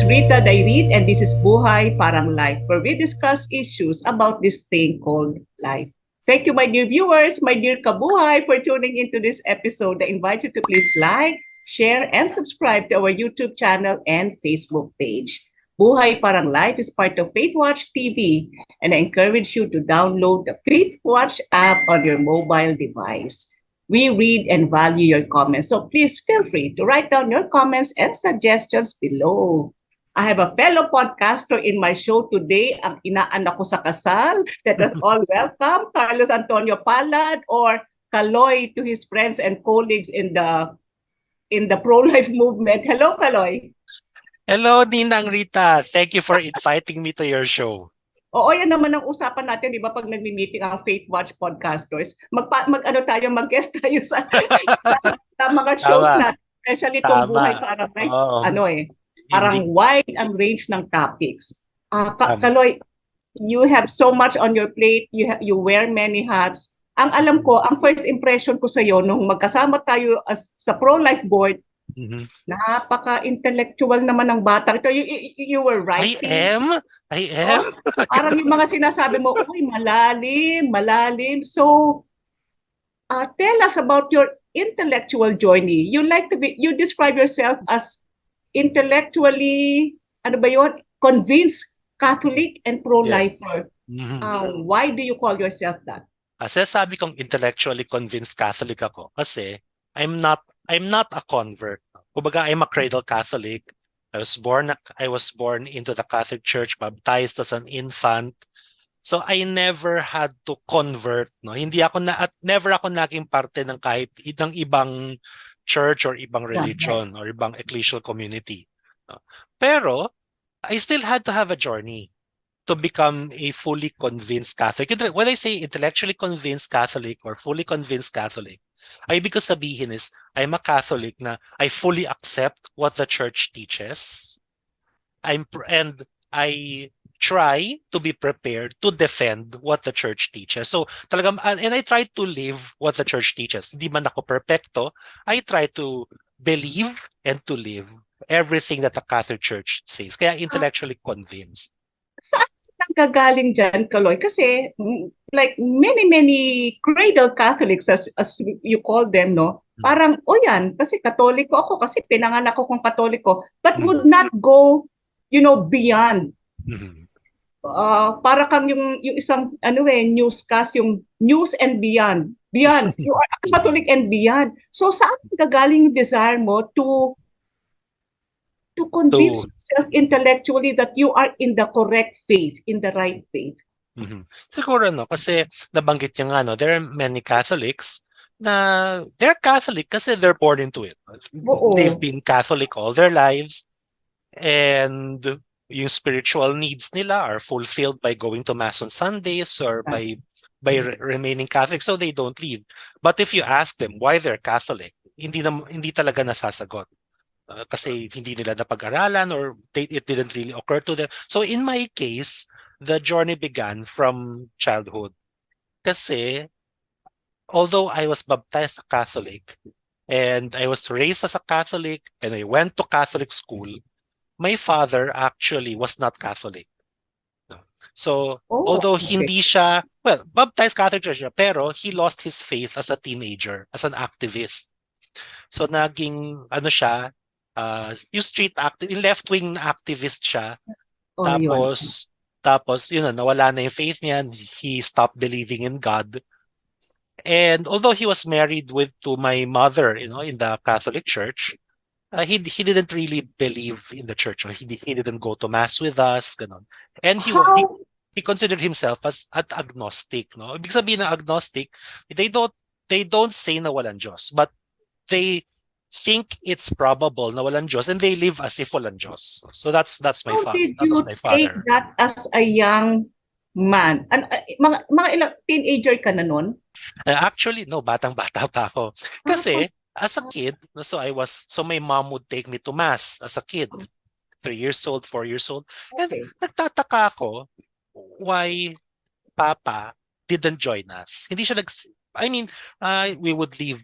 Rita Dairit, and this is Buhay Parang Life, where we discuss issues about this thing called life. Thank you, my dear viewers, my dear kabuhay, for tuning into this episode. I invite you to please like, share, and subscribe to our YouTube channel and Facebook page. Buhay Parang Life is part of Faith Watch TV, and I encourage you to download the Faith Watch app on your mobile device. We read and value your comments, so please feel free to write down your comments and suggestions below. I have a fellow podcaster in my show today, ang inaanak ko sa kasal. Let us all welcome Carlos Antonio Palad, or Caloy to his friends and colleagues in the pro-life movement. Hello, Caloy. Hello, Ninang Rita. Thank you for inviting me to your show. Oo, yan naman ang usapan natin, di ba, pag nagmi-meeting ang Faith Watch podcasters, mag-guest tayo sa mga shows Tama. na, especially itong Buhay Tama. Parang Life, Oo. parang Hindi. wide ang range ng topics. Tama. Kaloy, you have so much on your plate, you wear many hats. Ang alam ko, ang first impression ko sa iyo nung magkasama tayo sa pro-life board, napaka-intellectual naman ng bata. Ito, you were writing. I am. Parang yung mga sinasabi mo, uy, malalim. So, tell us about your intellectual journey. You describe yourself as intellectually, convinced Catholic and pro-lifer. Yes. Why do you call yourself that? Sabi kong intellectually convinced Catholic ako kasi I'm not a convert. Kumbaga, I'm a cradle Catholic. I was born into the Catholic Church, baptized as an infant. So I never had to convert, no. Never ako naging parte ng kahit ng ibang church or ibang religion or ibang ecclesial community. No? Pero I still had to have a journey to become a fully convinced Catholic. When I say intellectually convinced Catholic or fully convinced Catholic, ay ibig ko sabihin is I'm a Catholic na I fully accept what the church teaches. And I try to be prepared to defend what the church teaches. So talagang, and I try to live what the church teaches. Hindi man ako perfecto, I try to believe and to live everything that the Catholic Church says. Kaya intellectually convinced. Saan ang gagaling dyan, Kaloy? Kasi like many cradle Catholics, as you call them, no? Parang, yan, kasi Katoliko ako, kasi pinanganak ko kung Katoliko, but would not go, beyond. Para kang yung isang, newscast, yung news and beyond. Beyond. You are Catholic and beyond. So, saan gagaling yung desire mo to convince yourself intellectually that you are in the correct faith, in the right faith? Siguro, kasi nabanggit niya nga, there are many Catholics na they're Catholic kasi they're born into it. They've been Catholic all their lives, and yung spiritual needs nila are fulfilled by going to Mass on Sundays or by remaining Catholic, so they don't leave. But if you ask them why they're Catholic, hindi talaga nasasagot. Kasi hindi nila napag-aralan or it didn't really occur to them. So in my case, the journey began from childhood. Kasi although I was baptized a Catholic and I was raised as a Catholic and I went to Catholic school, my father actually was not Catholic. So although hindi siya, baptized Catholic church siya, pero he lost his faith as a teenager, as an activist. So naging siya, yung street activist, left-wing activist siya. Tapos nawala na yung faith niya, he stopped believing in God. And although he was married to my mother, in the Catholic Church, he didn't really believe in the church. He didn't go to Mass with us, ganon. And he considered himself as an agnostic, no? Ibig sabihin na agnostic, they don't say na walang Diyos, but they think it's probable na walang Diyos and they live as if walang Diyos. So that's my father. Did you take that as a young man? Mga ilang teenager ka na nun? Actually, no, batang-bata pa ako. Kasi as a kid, so my mom would take me to Mass as a kid. 3 years old, 4 years old. And nagtataka ako why Papa didn't join us. Hindi siya we would leave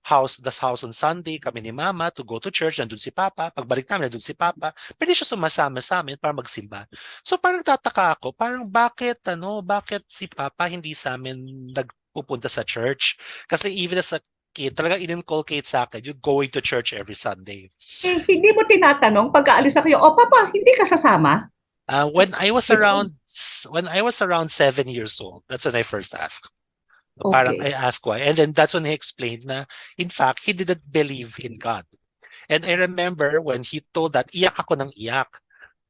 house on Sunday, kami ni Mama to go to church, nandun si Papa. Pagbalik namin, nandun si Papa. Pwede siya sumasama sa amin para magsimba. So parang tataka ako, parang bakit si Papa hindi sa amin nagpupunta sa church? Kasi even as a kid, talaga in-inculcate sa akin, you going to church every Sunday. Eh, hindi mo tinatanong pagkaalis na kayo, oh papa, hindi ka sasama? When I was around 7 years old, that's when I first asked. Parang I Okay. asked why. And then that's when he explained na, in fact, he didn't believe in God. And I remember when he told that, iyak ako ng iyak.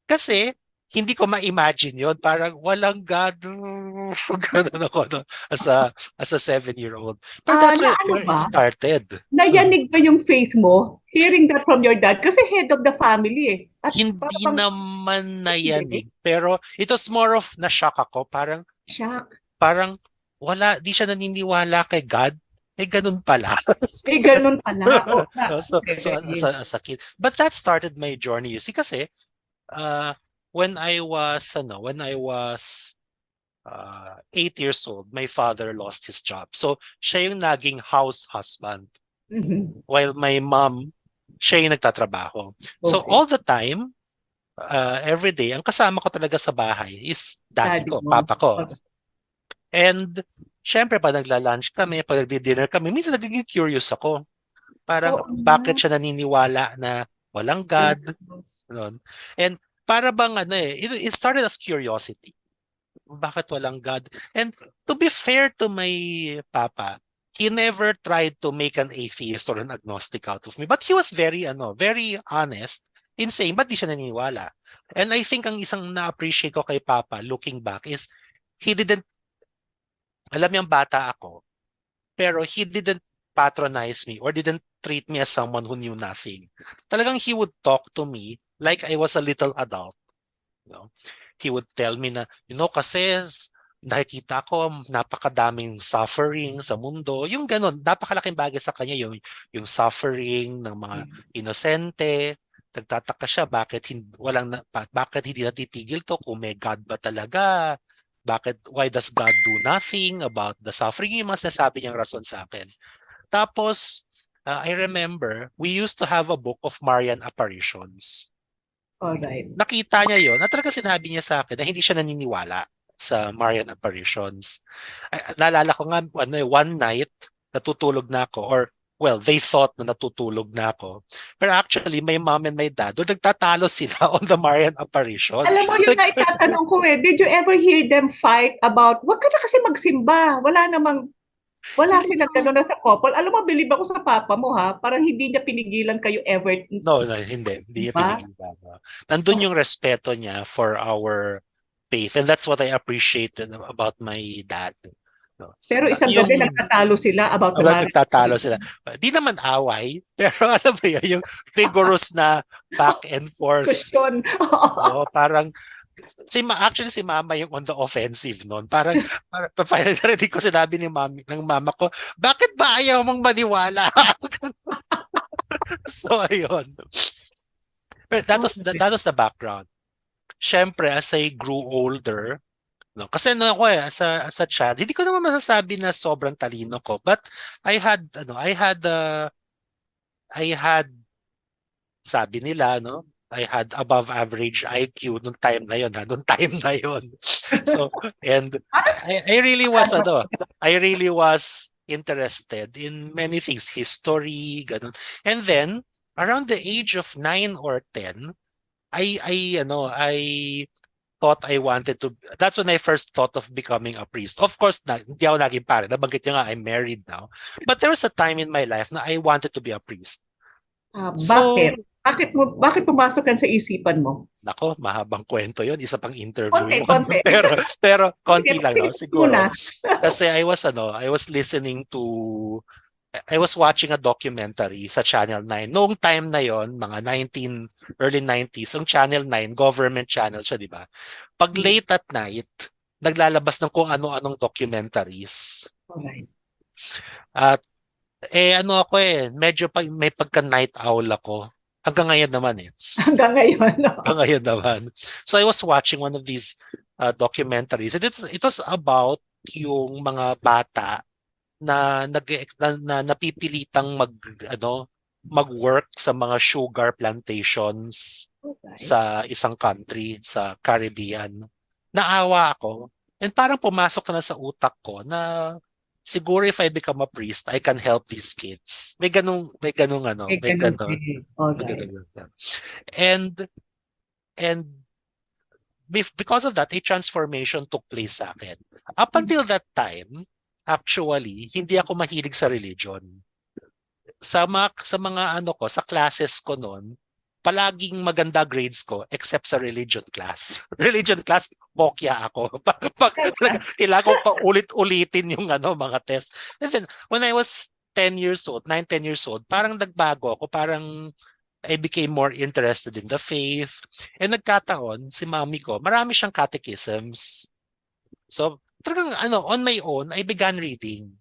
Kasi, hindi ko ma-imagine yon. Parang walang God. Ganun ako no, as a 7-year-old. But that's Na ano where it ba? started. Nayanig ba yung faith mo? Hearing that from your dad? Kasi head of the family eh. At Hindi parang, naman hindi. nayanig. Pero it was more of na-shock ako. Parang Shock. parang di siya naniniwala kay God. Eh, ganun pala. Eh, ganun pala. O, na, So 7 years. as a kid. But that started my journey. You see, kasi, uh, when I was 8 years old, my father lost his job. So, siya yung naging house husband. Mhm. While my mom, siya yung nagtatrabaho. So, Okay. all the time, every day, ang kasama ko talaga sa bahay is daddy Daddy ko, mo. papa ko. And syempre, pag nagla-lunch kami, pag nagdi-dinner kami, minsan nagiging curious ako. Parang, Oo nga. bakit siya naniniwala na walang God? Ganun. And para bang it started as curiosity. Bakit walang God? And to be fair to my papa, he never tried to make an atheist or an agnostic out of me. But he was very honest in saying, ba't di siya naniniwala? And I think ang isang na-appreciate ko kay papa, looking back, is he didn't, alam niyang bata ako, pero he didn't patronize me or didn't treat me as someone who knew nothing. Talagang he would talk to me like I was a little adult. You know? He would tell me na, kasi nakikita ko napakadaming suffering sa mundo. Yung ganun, napakalaking bagay sa kanya yung suffering ng mga inosente. Nagtataka siya bakit hindi natitigil to kung may God ba talaga? Why does God do nothing about the suffering? Yung mga sinasabi niyang rason sa akin. Tapos, I remember, we used to have a book of Marian apparitions. Alright. Nakita niya yon at talaga sinabi niya sa akin na hindi siya naniniwala sa Marian apparitions. Naalala ko nga, one night, natutulog na ako, or well, they thought na natutulog na ako. Pero actually, my mom and my dad, doon nagtatalo sila on the Marian apparitions. Alam mo, yun na itatanong ko eh, did you ever hear them fight about, wag ka na kasi magsimba. Wala Hindi silang naman. gano'n na sa couple. Alam mo, believe ako sa papa mo ha, parang hindi niya pinigilan kayo ever. No, hindi niya Diba? pinigilan. Nandun yung respeto niya for our faith. And that's what I appreciated about my dad. No. Pero isang gabi Yung nagtatalo sila about the Hanggang marriage. nagtatalo sila. Di naman away, pero alam mo yun, yung vigorous na back and forth. Question. Oo, parang actually si mama yung on the offensive noon. Parang finally narinig ko sinabi ng mama ko, bakit ba ayaw mong maniwala? So ayun. But that was the background. Syempre, as I grew older, no, kasi ako as a child, hindi ko naman masasabi na sobrang talino ko, but I had sabi nila, no? I had above average IQ nung time na yon, nung time na yon. So, and I really was interested in many things, history, ganun. And then, around the age of 9 or 10, I thought I wanted to, that's when I first thought of becoming a priest. Of course, hindi ako naging pare. Nabanggit niya nga, I'm married now. But there was a time in my life na I wanted to be a priest. So, Bakit? Bakit pumasok yan sa isipan mo? nako, mahabang kwento yon, isa pang interview Konti, yon. konti. Pero Sige, konti lang, sige no? muna. Siguro. Kasi I was listening to, I was watching a documentary sa Channel 9. Noong time na yon, mga early 90s, ang Channel 9, government channel siya, di ba? Pag late at night, naglalabas ng kung ano-anong documentaries. Alright. At ako medyo may pagka-night owl ako. Hanggang ngayon naman Hanggang ngayon. No? Hanggang ngayon naman. So I was watching one of these documentaries. And it was about yung mga bata na napipilitang mag-work sa mga sugar plantations Okay. sa isang country sa Caribbean. Naawa ako. And parang pumasok na sa utak ko na siguro if I become a priest, I can help these kids. May May ganun ganun, din. may Alright. ganun. And, and because of that, a transformation took place sa akin. Up until that time, actually, hindi ako mahilig sa religion. Sa mga ano ko, sa classes ko noon, palaging maganda grades ko except sa religion class. Religion class, bokya ako. Kailangan ko pa ulit-ulitin yung mga test. And then, when I was 10 years old, 9, 10 years old, parang nagbago ako. Parang I became more interested in the faith. And nagkataon, si mami ko, marami siyang catechisms. So, talagang on my own, I began reading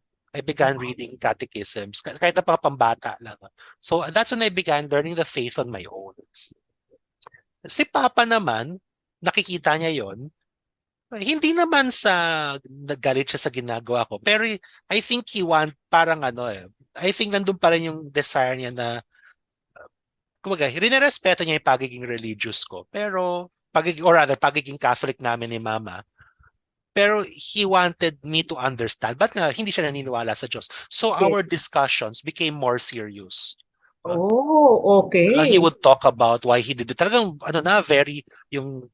catechisms, kahit na mga pambata lang. So, that's when I began learning the faith on my own. Si Papa naman, nakikita niya yon. Hindi naman sa nagalit siya sa ginagawa ko, pero I think parang I think nandun pa rin yung desire niya na, kumbaga, rinerespeto niya yung pagiging religious ko, pero, pagiging Catholic namin ni Mama, pero he wanted me to understand. But nga, hindi siya naniniwala sa Diyos. So Yes. our discussions became more serious. Oh, He okay. would talk about why he did it. Talagang, talagang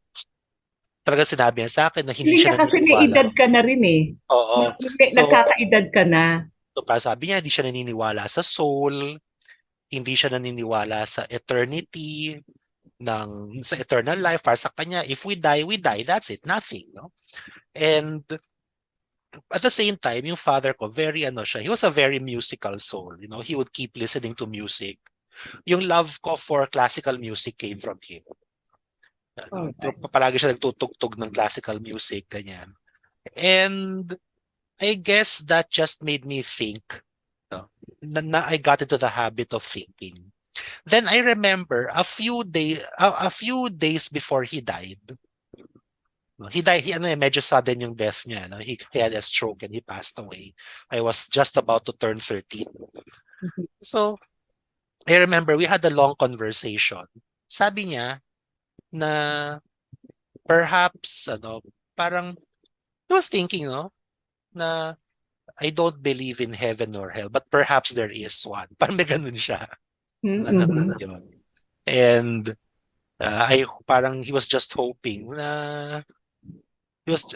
sinabi niya sa akin na hindi Feeling siya ka kasi may naniniwala. edad ka na rin eh. Oo. So, Nagkakaedad ka na. para sabi niya, hindi siya naniniwala sa soul, hindi siya naniniwala sa eternity, sa eternal life. Para sa kanya, if we die, we die. That's it. Nothing. No? And at the same time, yung father ko, he was a very musical soul. He would keep listening to music. Yung love ko for classical music came from him. Alright. Palagi siya nagtutugtog ng classical music, ganyan. And I guess that just made me think. Na I got into the habit of thinking. Then I remember a few days before he died. He died, medyo sudden yung death niya. No? He had a stroke and he passed away. I was just about to turn 13. Mhm. So, I remember we had a long conversation. Sabi niya na perhaps, parang, he was thinking, no, na I don't believe in heaven or hell, but perhaps there is one. Parang may ganun siya. Mm-hmm. Yun. And parang he was just hoping na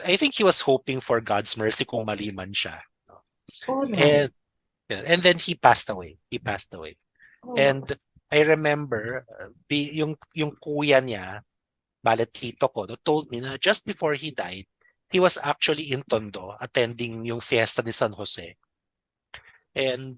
I think he was hoping for God's mercy kung mali man siya. Alright. And and then he passed away. He passed away. Oh, And I remember yung kuya niya, balet tito ko, no, told me na just before he died, he was actually in Tondo attending yung fiesta ni San Jose. And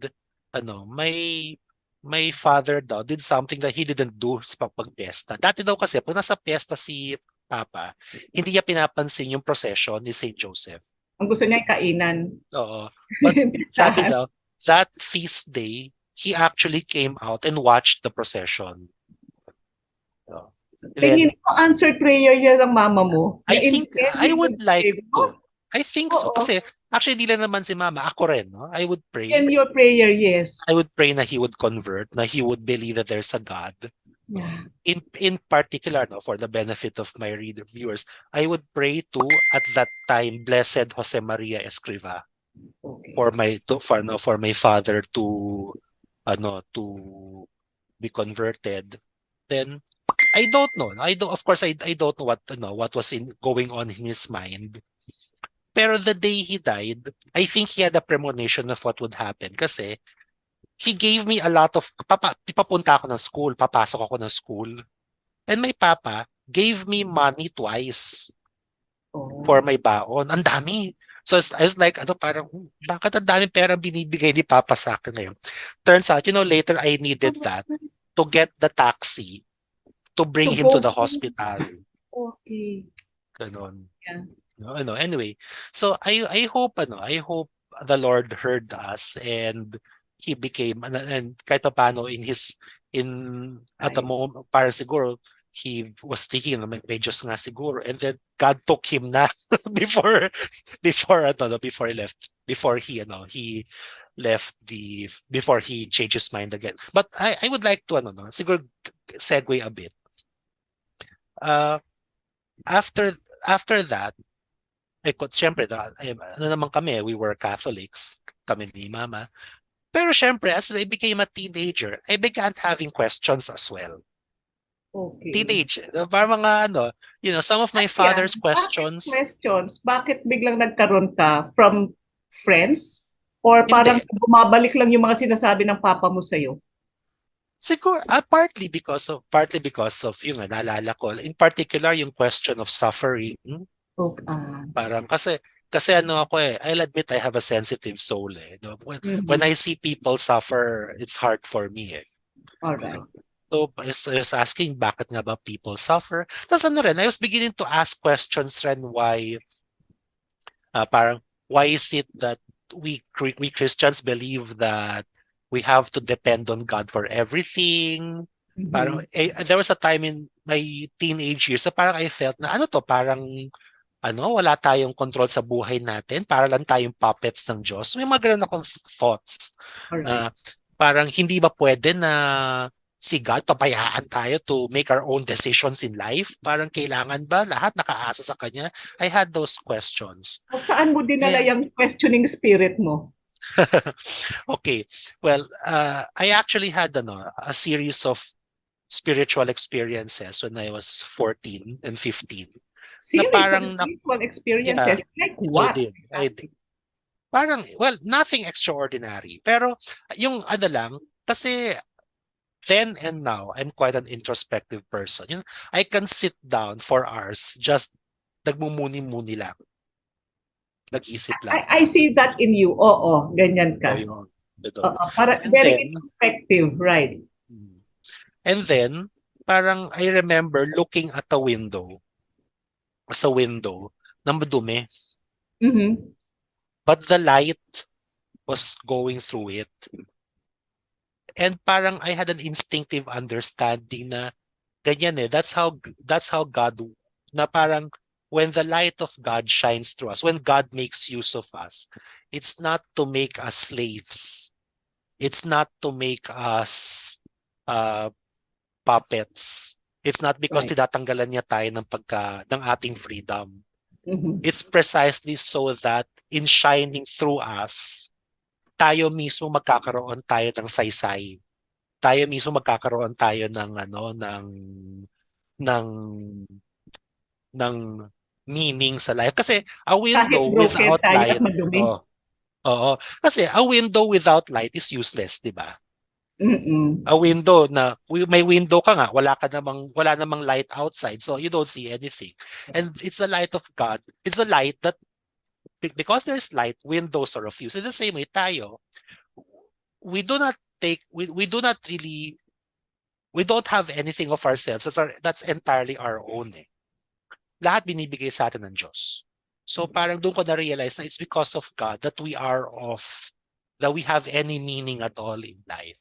my father daw did something that he didn't do sa pagpesta. Dati daw kasi pag nasa fiesta si Papa, hindi niya pinapansin yung procession ni Saint Joseph. ang gusto niya ay kainan. Oo. But sabi Pistahan. daw, that feast day, he actually came out and watched the procession. Oo. Tingin Then, ko answered prayer yan ng mama mo na I in the think end, I he would would like save to. mo. I think so. Oo. Kasi actually, di lang naman si Mama. Ako rin, no? I would pray. Yan your prayer, yes. I would pray na he would convert, na he would believe that there's a God. Yeah. In particular, no, for the benefit of my viewers, I would pray to, at that time, Blessed Jose Maria Escriva, Okay. for my father to be converted. Then I don't know. I don't know what was going on in his mind. Pero the day he died, I think he had a premonition of what would happen kasi he gave me a lot of papunta ako ng school, papasok ako ng school. And my papa gave me money twice for Oh. my baon. Ang dami. So I was like, parang, bakit ang dami pera binibigay ni Papa sa akin ngayon? Turns out, later I needed that to get the taxi to To bring him to go the home. hospital. Okay. Ganon. Yeah. Anyway, so I hope the Lord heard us and he became, and kahit pa paano at the Right. moment, parang siguro, he was thinking na may Diyos nga siguro, and then God took him na before before he left, before he changed his mind again. But I would like to siguro segue a bit. Uh, after that, siyempre, naman kami, we were Catholics, kami ni Mama. Pero siyempre, as I became a teenager, I began having questions as well. Okay. Teenage, parang mga some of my father's questions. Bakit biglang nagkaroon ka from friends? Or parang bumabalik lang yung mga sinasabi ng papa mo sa'yo? Siguro, partly because of yung naalala ko, in particular yung question of suffering. Okay. Parang kasi I'll admit I have a sensitive soul When I see people suffer, it's hard for me All right. So I was asking bakit nga ba people suffer. Tapos I was beginning to ask questions rin why why is it that we Christians believe that we have to depend on God for everything. Parang there was a time in my teenage years na parang I felt na wala tayong control sa buhay natin, para lang tayong puppets ng Diyos. May mga ganun akong thoughts. Alright. Parang hindi ba pwede na si God, pabayaan tayo to make our own decisions in life? Parang kailangan ba lahat nakaasa sa Kanya? I had those questions. Saan mo dinala yung questioning spirit mo? Okay. Well, I actually had a series of spiritual experiences when I was 14 and 15. Series of spiritual experiences? Yeah, like what? I did. Parang, well, nothing extraordinary. Pero yung lang, kasi then and now, I'm quite an introspective person. I can sit down for hours just nagmumuni-muni lang. Nag-isip lang. I see that in you. Oo, ganyan ka. Very introspective, right? And then, parang I remember looking at a window, na madumi. But the light was going through it. And parang I had an instinctive understanding na ganyan that's how God, na parang when the light of God shines through us, when God makes use of us, it's not to make us slaves. It's not to make us puppets. It's not because tinatanggalan niya tayo ng ating freedom. It's precisely so that in shining through us, tayo mismo magkakaroon tayo ng saysay. Tayo mismo magkakaroon tayo ng meaning sa life. Kasi a window without light. Kasi a window without light is useless, di ba? A window na may window ka nga, wala namang light outside, so you don't see anything. And it's the light of God. It's the light that, because there's light, windows are of use. In the same way, tayo, we don't have anything of ourselves. That's entirely our own. Lahat binibigay sa atin ng Diyos. So parang doon ko na-realize na it's because of God that we have any meaning at all in life.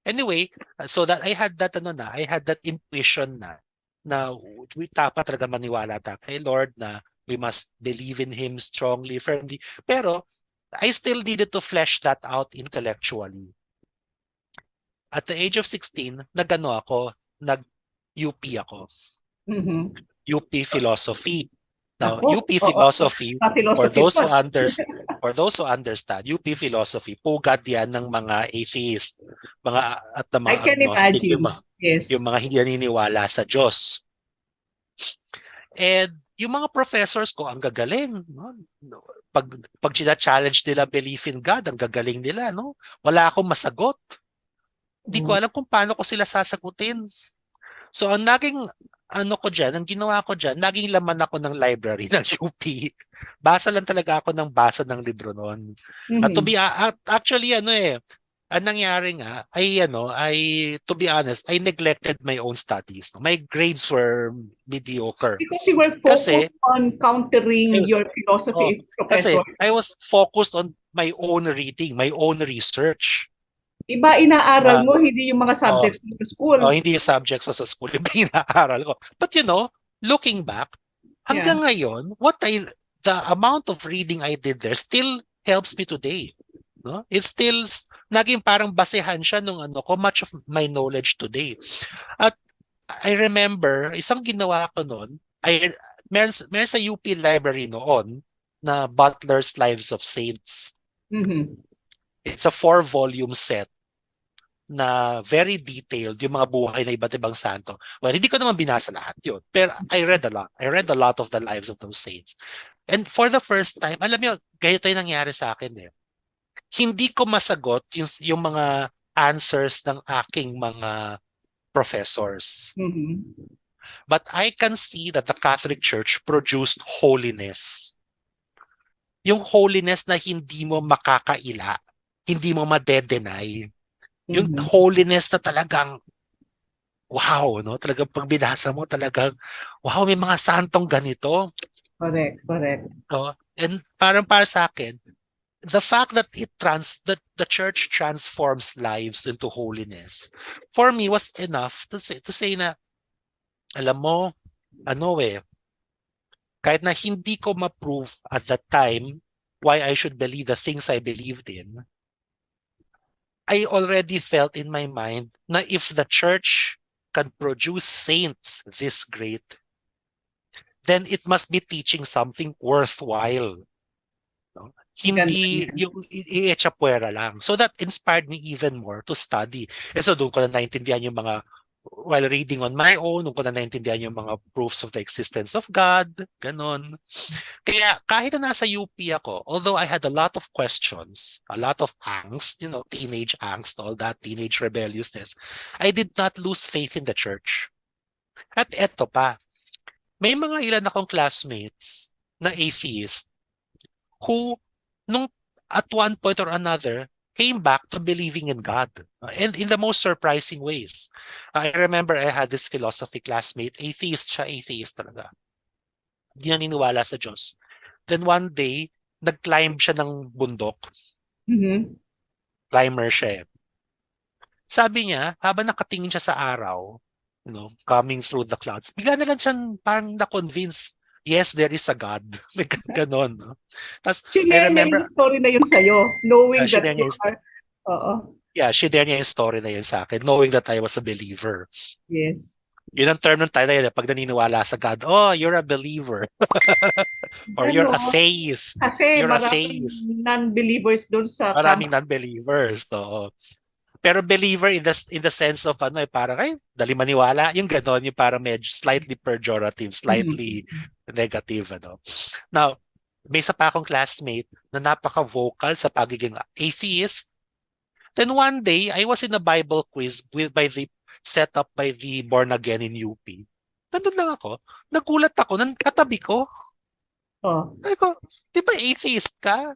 Anyway, so that I had that intuition na we dapat talaga maniwala tayo kay Lord, na we must believe in Him strongly, firmly. Pero I still needed to flesh that out intellectually. At the age of 16, nag-UP ako. UP philosophy. Now, UP philosophy, for those who understand, UP philosophy, pugad yan ng mga atheist, mga agnostic, yung mga hindi naniniwala sa Diyos. And yung mga professors ko, ang gagaling. No? Pag challenge nila belief in God, ang gagaling nila. No? Wala akong masagot. Hindi ko alam kung paano ko sila sasagutin. So, ang ginawa ko dyan, naging laman ako ng library ng UP. Basa lang talaga ako ng basa ng libro noon. Actually, ang nangyari nga, to be honest, I neglected my own studies. My grades were mediocre. Because you were focused on countering your philosophy professor. Kasi I was focused on my own reading, my own research. Iba inaaral Na, mo, hindi yung mga oh, subjects mo sa school. hindi yung subjects ko sa school, yung inaaral ko. But looking back, Yeah. hanggang ngayon, the amount of reading I did there still helps me today. No? It's still, naging parang basehan siya nung ko, much of my knowledge today. At I remember, isang ginawa ko noon, meron sa UP library noon na Butler's Lives of Saints. Mm-hmm. It's a 4-volume set na very detailed yung mga buhay na iba't ibang santo. Well, hindi ko naman binasa lahat yun. Pero I read a lot. I read a lot of the lives of those saints. And for the first time, alam niyo, ganito yung nangyari sa akin eh. Hindi ko masagot yung mga answers ng aking mga professors. Mm-hmm. But I can see that the Catholic Church produced holiness. Yung holiness na hindi mo makakaila, hindi mo madedenay. Yung Mm-hmm. holiness na talagang, wow, no? Talagang pag binasa mo, talagang, wow, may mga santong ganito. Correct, correct. No? And parang para sa akin, the fact that that the church transforms lives into holiness, for me was enough to say na, alam mo, kahit na hindi ko ma-prove at that time why I should believe the things I believed in, I already felt in my mind na if the church can produce saints this great, then it must be teaching something worthwhile. No? Ganda Hindi niya. yung i-echapuera lang. So that inspired me even more to study. And so doon ko na naintindihan yung mga, while reading on my own, doon ko na naintindihan yung mga proofs of the existence of God, ganon. Kaya kahit na nasa UP ako, although I had a lot of questions, a lot of angst, teenage angst, all that, teenage rebelliousness, I did not lose faith in the church. At eto pa, may mga ilan akong classmates na atheist who, nung at one point or another, came back to believing in God. And in the most surprising ways. I remember I had this philosophy classmate, atheist talaga. Hindi naniniwala sa Diyos. Then one day, nag-climb siya ng bundok. Mm-hmm. Climber siya eh. Sabi niya, habang nakatingin siya sa araw, coming through the clouds, bigla na lang siya parang na-convince, yes, there is a God. May ganon. No? Tapos, I Shinare niya remember, yung story na yun sa'yo, knowing that shinare you niya yung, are, oo, share niya yung story na yun sa akin, knowing that I was a believer. yes. Yun ang term ng tayo na yun, pag naniniwala sa God, oh, you're a believer. Or you're a Ganon. theist. Kasi You're a maraming theist. non-believers doon sa camp. Maraming non-believers. So, pero believer in the sense of parang dali maniwala, yung ganon, yung parang medyo slightly pejorative, slightly Mm-hmm. negative. Now, may isa pa akong classmate na napaka-vocal sa pagiging atheist. Then one day, I was in a Bible quiz set up by the Born Again in UP. Nandun lang ako. Nagulat ako, katabi ko. Oh. Sabi ko, di ba atheist ka?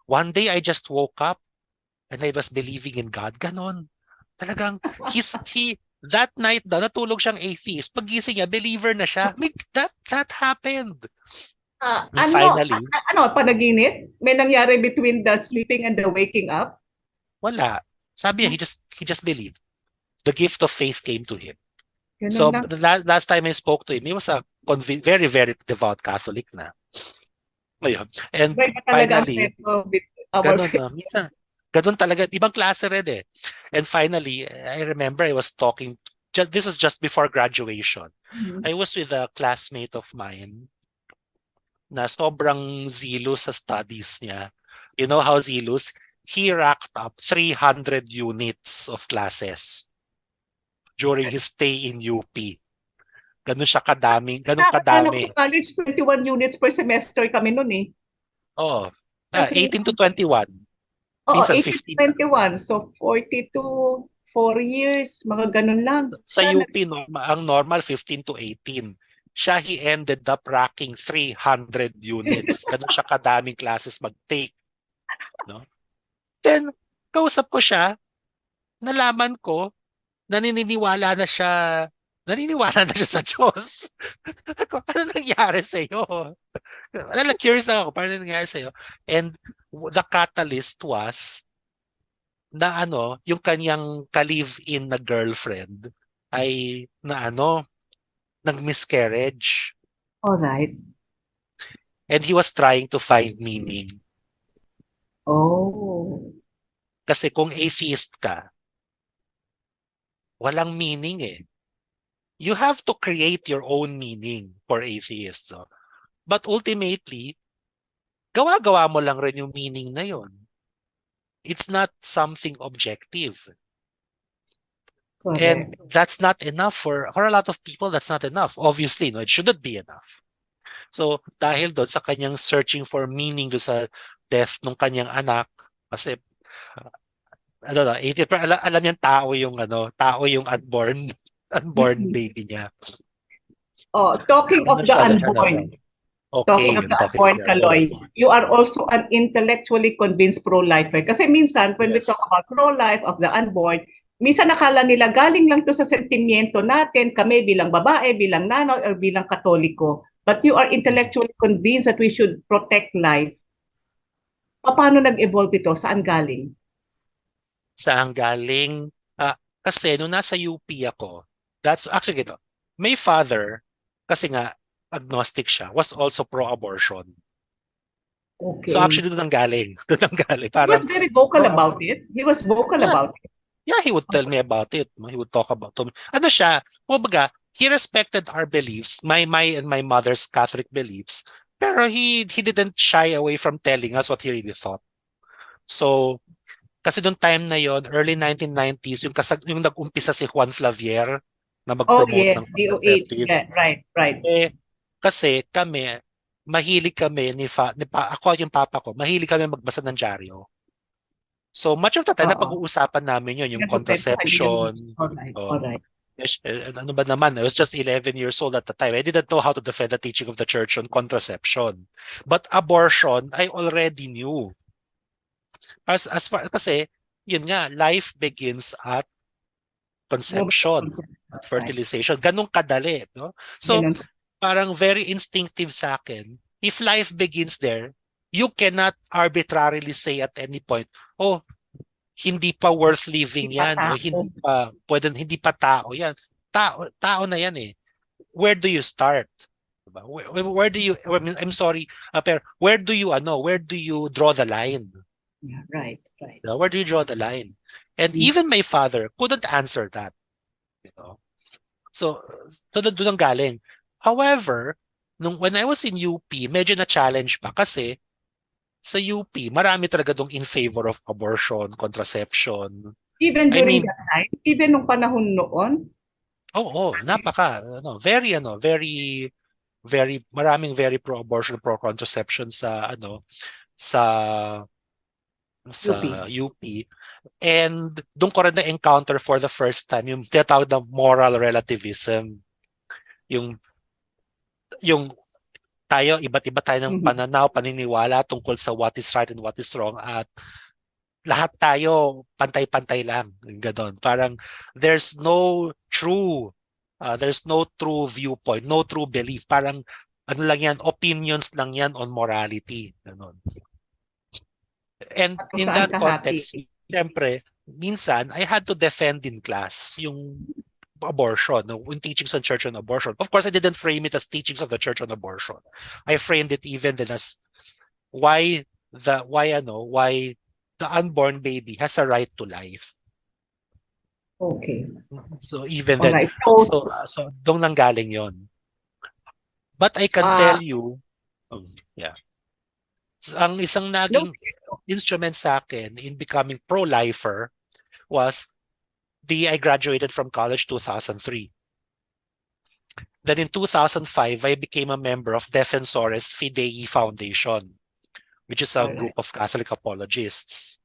One day I just woke up and I was believing in God. Ganon. Talagang, that night daw, natulog siyang atheist. Pagising niya, believer na siya. That happened. And finally, Panaginip? May nangyari between the sleeping and the waking up? wala. Sabi niya, he just believed. The gift of faith came to him. Ganun So, lang. the last time I spoke to him, he was a very, very devout Catholic na. Ayun. And Iba talaga ang finally, tempo with our ganun faith. na. Minsan, ganun talaga. Ibang klase rin eh. And finally, I remember I was talking, this is just before graduation. Mm-hmm. I was with a classmate of mine na sobrang zealous sa studies niya. You know how zealous? He racked up 300 units of classes during his stay in UP. Ganun siya kadami, ganun Nakakala ko kadami. sa college, 21 units per semester kami noon eh. Oh, Kasi 18 to 21. Oo, Minsan 18 to 15 na. 21. So, 42, 4 years, mga ganun lang. Sa UP, ang normal 15 to 18. Siya, he ended up racking 300 units. Ganun siya kadaming classes mag-take. No? Then, kausap ko siya, nalaman ko, naniniwala na siya sa Diyos. Ako, ano nangyari sa'yo? Curious na ako, paano nangyari sa'yo? And the catalyst was, na yung kanyang ka-live-in na girlfriend ay nag-miscarriage. All right. And he was trying to find meaning. Oh, Kasi kung atheist ka, walang meaning eh. You have to create your own meaning for atheists. So. But ultimately, gawa-gawa mo lang rin yung meaning na yon. It's not something objective. And correct. that's not enough for a lot of people. That's not enough. Obviously, no, it shouldn't be enough. So, dahil doon sa kanyang searching for meaning do sa death ng kanyang anak, kasi ano na, 80, pero alam niyang tao yung unborn unborn Mhm. baby niya. Oh, talking Ano of the siya dahil unborn, okay, talking of yun the talking unborn, yeah, go Caloy, ahead. you are also an intellectually convinced pro-lifer. Kasi minsan, when we talk Yes. about pro-life of the unborn, minsan nakala nila galing lang to sa sentimiento natin, kami bilang babae, bilang nanay, or bilang katoliko. But you are Mhm. intellectually convinced that we should protect life. Paano nag-evolve ito? Saan galing? Saan galing? Kasi nung nasa UP ako, that's actually ito. My father, kasi nga agnostic siya, was also pro-abortion. So Okay. actually doon ang galing. Doon ang galing. He Parang was very vocal pro about it. He was vocal yeah, about it. yeah, he would tell me about it. He would talk about it. Ano siya, kumbaga, he respected our beliefs, my and my mother's Catholic beliefs, pero he didn't shy away from telling us what he really thought. So, kasi nung time na yon, early 1990s, yung nag-umpisa si Juan Flavier na Oh, mag-promote yes, ng DOH. Yeah, contraceptives. right, right. Kasi kami, mahilig kami ako at yung papa ko, mahilig kami magbasa ng dyaryo. So much of the time, Oo. napag-uusapan namin yun, yung Pinagkukwentuhan niyo yung contraception. alright, Oh, alright. ano ba naman, I was just 11 years old at the time. I didn't know how to defend the teaching of the church on contraception. But abortion, I already knew. As far, kasi, yun nga, life begins at Moment conception, of at right. fertilization. Ganun kadali, no? So, Ganun. parang very instinctive sa akin. If life begins there, you cannot arbitrarily say at any point, oh, hindi pa worth living yan o Ipatao. hindi pa tao yan. Tao na yan eh. Where do you start? Diba? Where do you I'm sorry, pero where do you draw the line? Yeah, right, right. Diba? Where do you draw the line? And Mm. even my father couldn't answer that, you know. So doon ang galing. However, when I was in UP, medyo na challenge pa kasi sa UP, marami talaga dong in favor of abortion, contraception. Even I during mean, that time, even nung panahon noon, oo, very, very, maraming very pro-abortion, pro-contraception sa UP. sa UP. And doon ko rin na-encounter for the first time yung tinatawag na moral relativism. Yung, yung iba't iba tayo ng Mhm. pananaw, paniniwala tungkol sa what is right and what is wrong at lahat tayo pantay-pantay lang. Ganon. Parang there's no true viewpoint, no true belief. Parang ano lang yan, opinions lang yan on morality. Ganon. And At kung in saan that kahati. context, syempre, minsan, I had to defend in class yung abortion, no, yung teachings on church on abortion. Of course, I didn't frame it as teachings of the church on abortion. I framed it even then as why why the unborn baby has a right to life. Okay. So even then, Alright. So, so doon nanggaling yon. But I can tell uh, you, yeah, ang isang no, naging instrument sa akin in becoming pro-lifer was I graduated from college 2003. Then in 2005, I became a member of Defensores Fidei Foundation, which is a group alright. of Catholic apologists.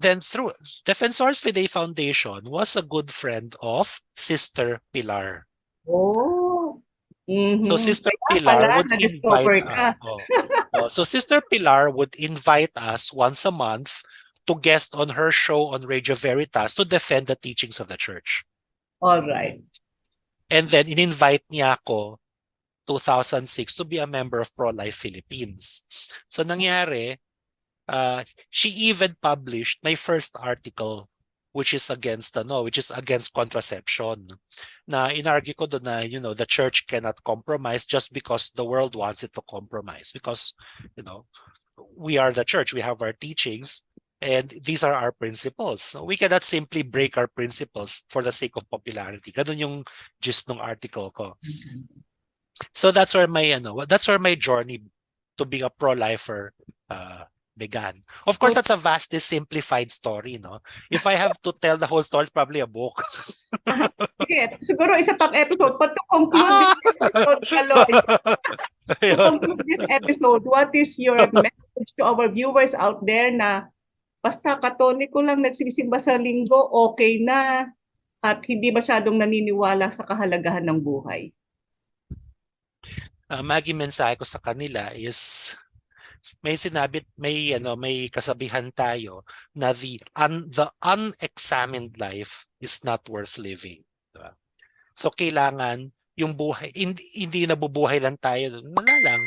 Then through Defensores Fidei Foundation was a good friend of Sister Pilar. Oh. So Mhm. Sister Kaya pala, Pilar would invite na-discover ka. so Sister Pilar would invite us once a month to guest on her show on Radio Veritas to defend the teachings of the church. Alright. And then in-invite niya ako 2006 to be a member of Pro-Life Philippines. So nangyari, She even published my first article which is against contraception. Na inargue ko doon na, the church cannot compromise just because the world wants it to compromise, because, we are the church, we have our teachings, and these are our principles. So we cannot simply break our principles for the sake of popularity. Ganun yung gist ng article ko. So that's where my journey to being a pro-lifer began. Of course, that's a vastly simplified story, no? If I have to tell the whole story, it's probably a book. Okay, siguro isa pang episode. But to conclude this episode, Caloy, to conclude this episode, what is your message to our viewers out there na basta Katoliko lang nagsisimba sa linggo, okay na, at hindi masyadong naniniwala sa kahalagahan ng buhay? Maging mensahe ko sa kanila is, may kasabihan tayo na the unexamined life is not worth living. Diba? So kailangan yung buhay, hindi nabubuhay lang tayo, wala lang.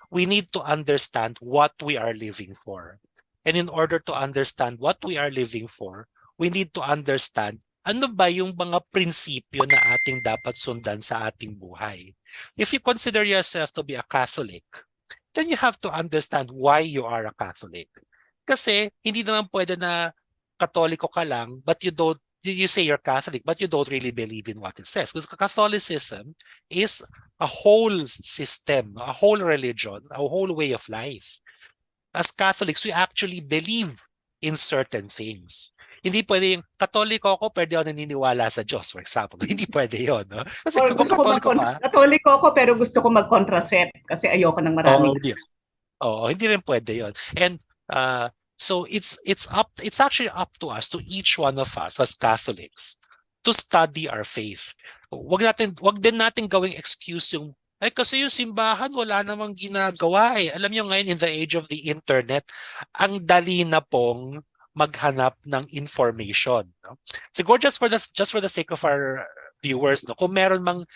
We need to understand what we are living for. And in order to understand what we are living for, we need to understand ano ba yung mga prinsipyo na ating dapat sundan sa ating buhay. If you consider yourself to be a Catholic, then you have to understand why you are a Catholic. Kasi hindi naman pwede na Katoliko ka lang, but you say you're Catholic, but you don't really believe in what it says. Because Catholicism is a whole system, a whole religion, a whole way of life. As Catholics, we actually believe in certain things. Hindi pwede yung Katoliko ako, pwede ako naniniwala sa Diyos, for example. Hindi pwede yun. No? Kasi kung Katoliko ako, pero gusto ko mag-contracept kasi ayoko ng maraming. Hindi rin pwede yun. And so it's actually up to us, to each one of us as Catholics, to study our faith. Wag din natin gawing excuse yung kasi yung simbahan wala namang ginagawa eh. Alam niyo ngayon, in the age of the internet, ang dali na pong maghanap ng information. No? Siguro just for the sake of our viewers, no, kung meron mang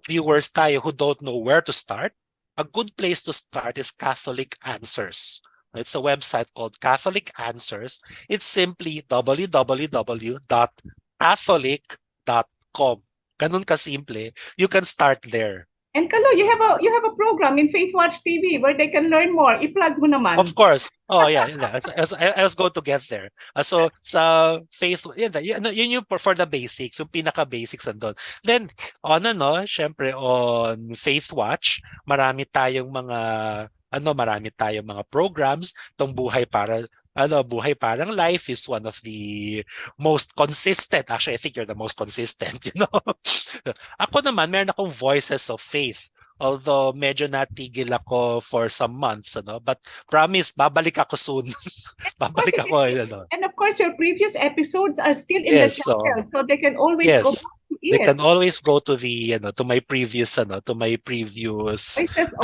viewers tayo who don't know where to start, a good place to start is Catholic Answers. It's a website called Catholic Answers. It's simply www.catholic.com. Ganun kasimple. You can start there. And Caloy, you have a program in Faith Watch TV where they can learn more. I-plug mo naman. Of course. Oh yeah. I was going to get there. So sa Faith, yun yung for the basics, yung pinaka-basics andun. Then syempre on Faith Watch, marami tayong mga programs. Tong Buhay Parang Life is one of the most consistent. Actually, I think you're the most consistent, Ako naman, meron akong Voices of Faith. Although medyo natigil ako for some months, but promise, babalik ako soon. Babalik ako. And of course, your previous episodes are still in the channel, so they can always go back to it. They can always go to the to my previous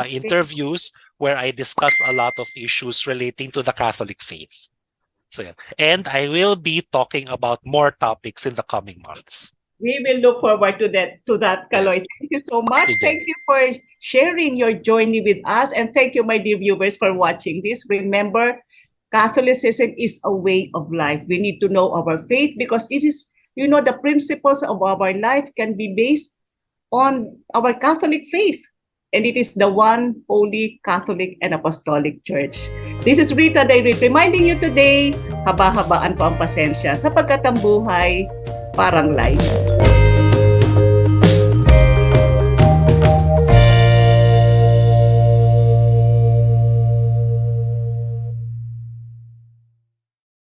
interviews where I discuss a lot of issues relating to the Catholic faith. So yeah. And I will be talking about more topics in the coming months. We will look forward to that, Caloy. Yes. Thank you so much. Thank you for sharing your journey with us. And thank you, my dear viewers, for watching this. Remember, Catholicism is a way of life. We need to know our faith because it is, the principles of our life can be based on our Catholic faith. And it is the one holy Catholic and Apostolic Church. This is Rita Dairit reminding you today, haba-habaan po ang pasensya sapagkat ang buhay parang life.